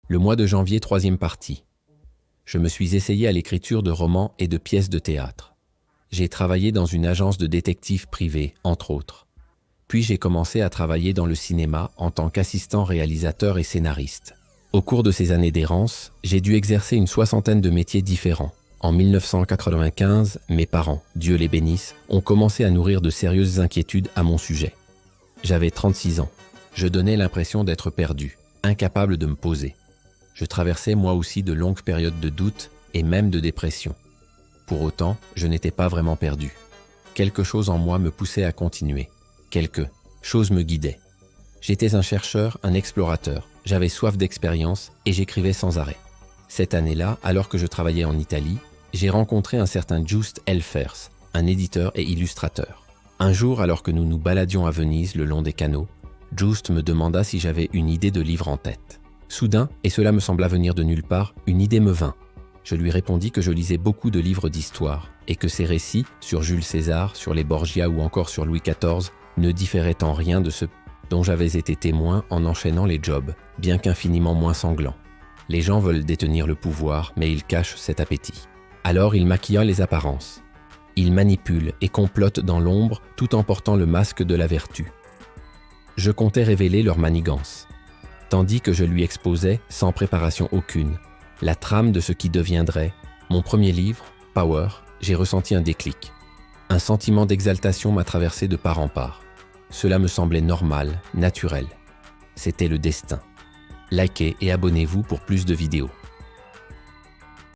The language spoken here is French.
Le mois de janvier, troisième partie. Je me suis essayé à l'écriture de romans et de pièces de théâtre. J'ai travaillé dans une agence de détectives privés, entre autres. Puis j'ai commencé à travailler dans le cinéma en tant qu'assistant réalisateur et scénariste. Au cours de ces années d'errance, j'ai dû exercer une soixantaine de métiers différents. En 1995, mes parents, Dieu les bénisse, ont commencé à nourrir de sérieuses inquiétudes à mon sujet. J'avais 36 ans. Je donnais l'impression d'être perdu, incapable de me poser. Je traversais moi aussi de longues périodes de doute et même de dépression. Pour autant, je n'étais pas vraiment perdu. Quelque chose en moi me poussait à continuer. Quelque chose me guidait. J'étais un chercheur, un explorateur. J'avais soif d'expérience et j'écrivais sans arrêt. Cette année-là, alors que je travaillais en Italie, j'ai rencontré un certain Just Elfers, un éditeur et illustrateur. Un jour, alors que nous nous baladions à Venise le long des canaux, Just me demanda si j'avais une idée de livre en tête. Soudain, et cela me sembla venir de nulle part, une idée me vint. Je lui répondis que je lisais beaucoup de livres d'histoire et que ces récits, sur Jules César, sur les Borgia ou encore sur Louis XIV, ne différaient en rien de ceux dont j'avais été témoin en enchaînant les jobs, bien qu'infiniment moins sanglants. Les gens veulent détenir le pouvoir, mais ils cachent cet appétit. Alors il maquilla les apparences. Ils manipulent et complotent dans l'ombre tout en portant le masque de la vertu. Je comptais révéler leur manigance. Tandis que je lui exposais, sans préparation aucune, la trame de ce qui deviendrait mon premier livre, Power, j'ai ressenti un déclic. Un sentiment d'exaltation m'a traversé de part en part. Cela me semblait normal, naturel. C'était le destin. Likez et abonnez-vous pour plus de vidéos.